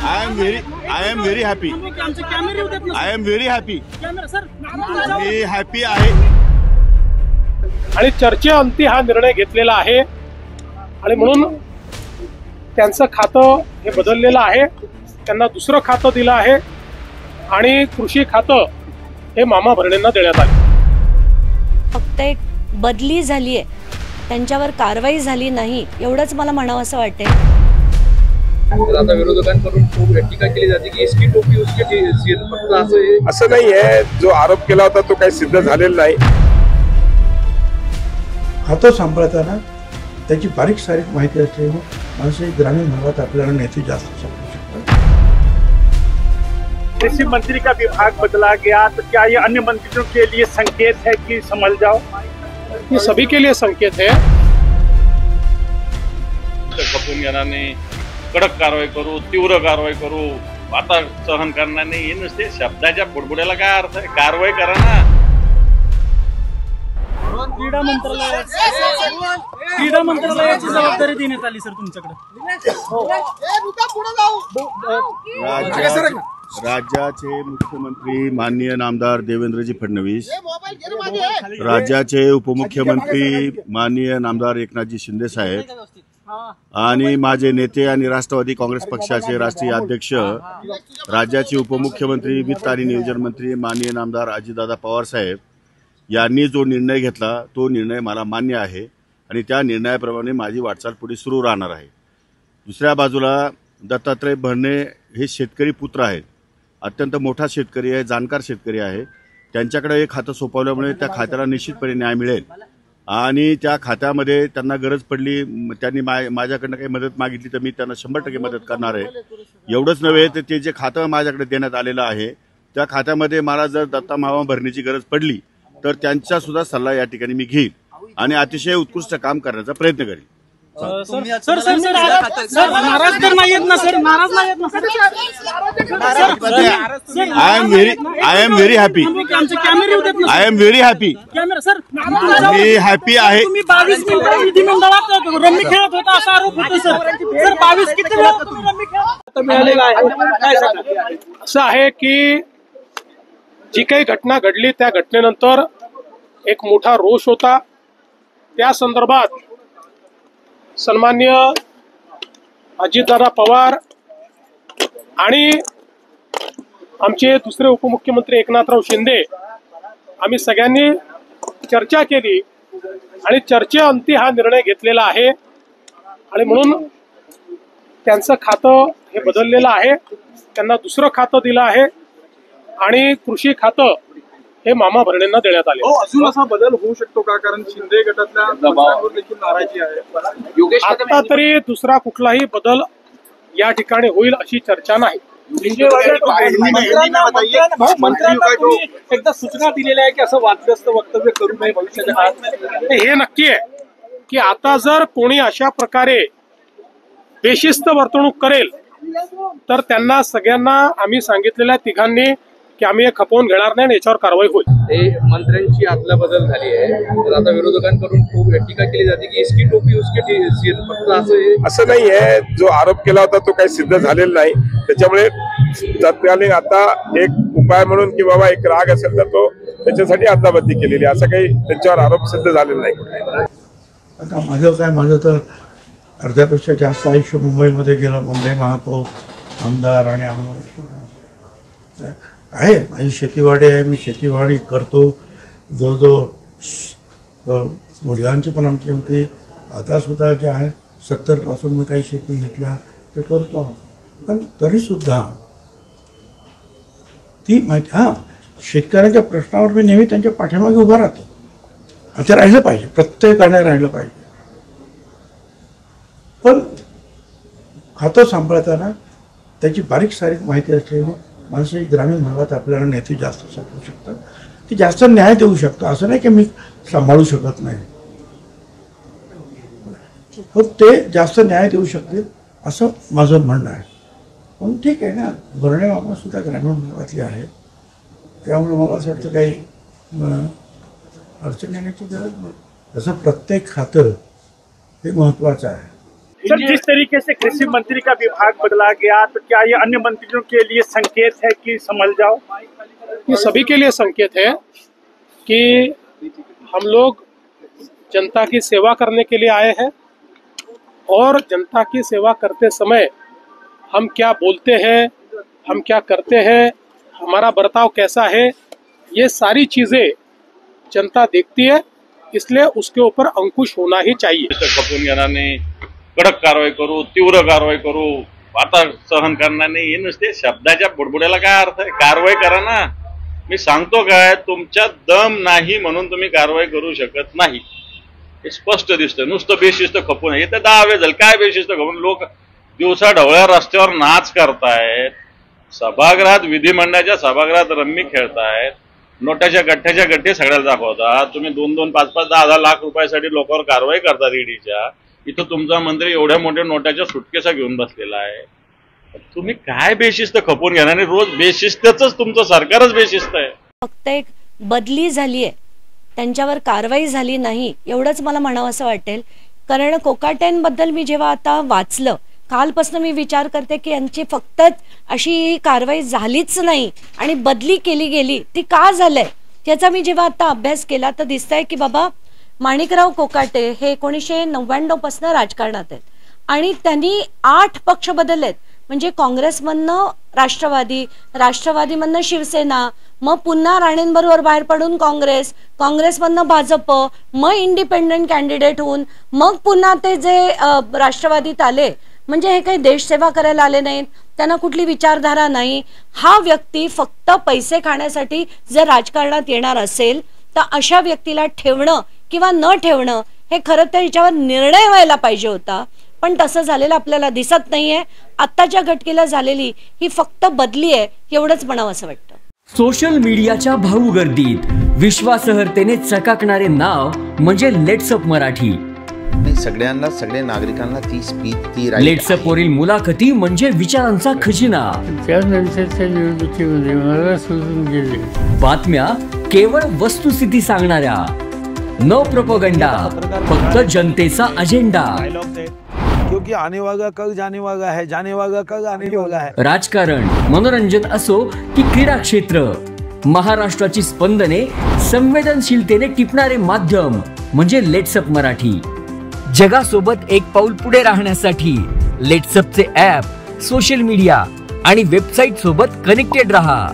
I am very happy. I am very happy. Me happy आहे. आणि चर्चेअंती हा निर्णय घेतलेला आहे आणि म्हणून त्यांचं खातं हे बदललेलं आहे. त्यांना दुसरं खातं दिलं आहे आणि कृषी खातं हे मामा भरणेंना देण्यात आले. फक्त एक बदली झाली आहे, त्यांच्यावर कारवाई झाली नाही एवढंच मला म्हणावं असं वाटतंय. आता विरोधकांकडून खूप टीका केली जाते की इसकी टोपी उसके सीएल फक्त असं नाही आहे. जो आरोप केला होता तो काही सिद्ध झालेला नाही. खातं सांभाळताना त्याची बारीक सारीक माहिती असल्याने माणसे ग्रामीण भागात आपल्याला नेते जास्त समजू शकतात. कृषि मंत्री का विभाग बदला गया तो क्या ये अन्य मंत्रियों के लिए संकेत है कि संभल जाओ? ये सभी के लिए संकेत है. खपून घेणारे कडक कारवाई करू, तीव्र कारवाई करू, आता सहन करणार नाही. हे नुसते शब्दाच्या बुडबुड्याला काय अर्थ आहे? कारवाई करा ना. क्रीडा मंत्रालयाची जबाबदारी देण्यात आली सर तुमच्याकडे. राज्याचे मुख्यमंत्री माननीय नामदार देवेंद्रजी फडणवीस, राज्याचे उपमुख्यमंत्री माननीय नामदार एकनाथजी शिंदे साहेब आणि माझे नेते आणि राष्ट्रवादी काँग्रेस पक्षाचे राष्ट्रीय अध्यक्ष, राज्याचे उपमुख्यमंत्री वित्त आणि नियोजन मंत्री माननीय नामदार अजितदादा पवार साहेब यांनी जो निर्णय घेतला तो निर्णय मला मान्य आहे आणि त्या निर्णयाप्रमाणे माझी वाटचाल पुढे सुरू राहणार आहे. दुसऱ्या बाजूला दत्तात्रय भरणे हे शेतकरी पुत्र आहेत. अत्यंत मोठा शेतकरी आहे, जाणकार शेतकरी आहे. त्यांच्याकडे एक खातं सोपवल्यामुळे त्या खात्याला निश्चितपणे न्याय मिळेल आणि त्या खात्यामध्ये त्यांना गरज पडली, त्यांनी माझ्याकडनं काही मदत मागितली तर मी त्यांना 100% मदत करणार आहे. एवढंच नव्हे तर ते जे खातं माझ्याकडे देण्यात आलेलं आहे त्या खात्यामध्ये मला जर दत्ता मामा भरण्याची गरज पडली तर त्यांचा सुद्धा सल्ला या ठिकाणी मी घेईन आणि अतिशय उत्कृष्ट काम करण्याचा प्रयत्न करेन. नाराज तर नाहीत ना सर? नाराज नाहीत ना sir? I am very happy. I am very happy. Sir me happy आहे. तुम्ही 22 मिनिटं विधिमंडळात रम्मी खेळत होता असा आरोप होतो सर. 22 किती वेळा तुम्ही रम्मी खेळत मिळालेला आहे? असं आहे की जी काही घटना घडली त्या घटनेनंतर एक मोठा रोष होता. त्या संदर्भात सन्माननीय अजितदादा पवार आणि आमचे दुसरे उपमुख्यमंत्री एकनाथराव शिंदे आम्ही सगळ्यांनी चर्चा केली आणि चर्चेअंती हा निर्णय घेतलेला आहे आणि म्हणून त्यांचं खातं हे बदललेलं आहे. त्यांना दुसरं खातं दिलं आहे आणि कृषी खातं हे मामा भरणेंना देण्यात आले. अजून असा बदल होऊ शकतो का? कारण शिंदे गटातल्या मंत्र्यांवर देखील नाराजी आहे. आता तरी दुसरा कुठलाही बदल या ठिकाणी होईल अशी चर्चा नाही. एकदा सूचना दिलेल्या आहे की असं वादग्रस्त वक्तव्य करू नये भविष्याच्या काळात. हे नक्की आहे की आता जर कोणी अशा प्रकारे बेशिस्त वर्तणूक करेल तर त्यांना सगळ्यांना आम्ही सांगितलेल्या तिघांनी की आम्ही हे खपवून घेणार नाही आणि याच्यावर कारवाई होईल. हे मंत्र्यांची आदला बदल झाली आहे. तर आता विरोधकांकडून खूप टीका केली जाते की इसकी टोपी उसके सीएल फक्त असं नाही आहे. जो आरोप केला होता तो काही सिद्ध झालेला नाही. त्याच्यामुळे तत्कालीन आता एक उपाय म्हणून की बाबा एक राग असेल तर तो त्याच्यासाठी अदलाबदली केलेली, असं काही त्यांच्यावर आरोप सिद्ध झालेला नाही. आता माझं तर अर्ध्यापेक्षा जास्त आयुष्य मुंबईमध्ये गेलं. मुंबई महापौर, आमदार आणि आमदार आहे. माझी शेतीवाडी आहे, मी शेतीवाडी करतो. जवळजवळ वडिलांची पण आमची होती. आता सुद्धा जे आहे 70पासून मी काही शेती घेतल्या ते करतो. पण तरीसुद्धा ती माहिती शेतकऱ्यांच्या प्रश्नावर मी नेहमी त्यांच्या पाठीमागे उभा राहतो. असं राहिलं पाहिजे, प्रत्येकाने राहिलं पाहिजे. पण खातं सांभाळताना त्याची बारीक सारीक माहिती असल्याने माणसे ग्रामीण भागात आपल्याला नेते जास्त समजू शकतात. ते जास्त न्याय देऊ शकतो. असं नाही की मी सांभाळू शकत नाही, पण ते जास्त न्याय देऊ शकतील असं माझं म्हणणं आहे. पण ठीक आहे ना, भरणे मामा सुद्धा ग्रामीण भागातले आहे, त्यामुळे मला असं वाटतं काही अडचण येण्याची गरज नाही. तसं प्रत्येक खातं हे महत्त्वाचं आहे. सर, जिस तरीके से कृषि मंत्री का विभाग बदला गया, तो क्या ये अन्य मंत्रियों के लिए संकेत है कि समझ जाओ? ये सभी के लिए संकेत है कि हम लोग जनता की सेवा करने के लिए आए हैं और जनता की सेवा करते समय हम क्या बोलते हैं, हम क्या करते हैं, हमारा बर्ताव कैसा है, ये सारी चीजें जनता देखती है, इसलिए उसके ऊपर अंकुश होना ही चाहिए। खपून घेणार नाही, कडक कारवाई करू, तीव्र कारवाई करू, आता सहन करणार नाही, हे नुसते शब्दाच्या बुडबुड्याला काय अर्थ आहे? कारवाई करा ना. मी सांगतो काय, तुमच्यात दम नाही म्हणून तुम्ही कारवाई करू शकत नाही, हे स्पष्ट दिसतं. नुसतं बेशिस्त खपून हे तर 10 वेळ झालं. काय बेशिस्त खपून? लोक दिवसा ढवळ्या रस्त्यावर नाच करतायत, सभागृहात विधिमंडळाच्या सभागृहात रम्मी खेळतायत, नोटाच्या गठ्ठ्याच्या गठ्ठे सगळ्याला दाखवतात. तुम्ही 2-2, 5-5, 10-10 लाख रुपयासाठी लोकांवर कारवाई करतात ईडीच्या. इथं तुमचा मंत्री एवढ्या मोठ्या नोटाच्या सुटकेसा घेऊन बसलेला आहे. तुम्ही काय बेशिस्त खपून घेणार? आणि रोज बेशिस्तच तुमचं सरकारच बेशिस्त आहे. फक्त एक बदली झाली आहे, त्यांच्यावर कारवाई झाली नाही, एवढंच मला म्हणावं असं वाटेल. कारण कोकाटेंबद्दल मी जेव्हा आता वाचलं, कालपासून मी विचार करते की यांची फक्त अशी कारवाई झालीच नाही आणि बदली केली गेली, ती का झालंय त्याचा मी जेव्हा आता अभ्यास केला तर दिसतंय की बाबा माणिकराव कोकाटे हे 1999 पासून राजकारणात आहेत आणि त्यांनी 8 पक्ष बदललेत. म्हणजे काँग्रेसमधनं राष्ट्रवादी, राष्ट्रवादीमधनं शिवसेना, मग पुन्हा राणेंबरोबर बाहेर पडून काँग्रेसमधनं भाजप, मग इंडिपेंडंट कॅन्डिडेट होऊन मग पुन्हा ते जे राष्ट्रवादीत आले. म्हणजे हे काही देशसेवा करायला आले नाहीत, त्यांना कुठली विचारधारा नाही. हा व्यक्ती फक्त पैसे खाण्यासाठी जर राजकारणात येणार असेल तर अशा व्यक्तीला ठेवणं किंवा न ठेवणं हे खरं तर याच्यावर निर्णय व्हायला पाहिजे होता, पण तसं झालेलं आपल्याला दिसत नाहीये. आत्ताच्या घटकेला झालेली ही फक्त बदली आहे, एवढंच म्हणावं असं वाटतं. सोशल मीडियाच्या भाऊ गर्दीत विश्वासार्हतेने चकाकणारे नाव म्हणजे लेट्सअप मराठी. सगळ्यांना, सगळ्या नागरिकांना ती स्पीच, ती लेट्सअप वरील मुलाखती म्हणजे विचारांचा खजिना. त्यानंतरच्या निवडणुकीमध्ये मला सोडून गेले. बातम्या केवळ वस्तुस्थिती सांगणाऱ्या, न प्रोपगंडा, फक्त जनतेचा अजेंडा. क्योंकि आने वाला कल जाने वाला है, जाने वाला कल आने वाला है. राजकारण, मनोरंजन असो की क्रीडा क्षेत्र, महाराष्ट्राची स्पंदने संवेदनशीलतेने टिपणारे माध्यम म्हणजे लेट्सअप मराठी. जगासोबत एक पाऊल पुढे राहण्यासाठी लेट्सअपचे ॲप, सोशल मीडिया आणि वेबसाईट सोबत कनेक्टेड रहा.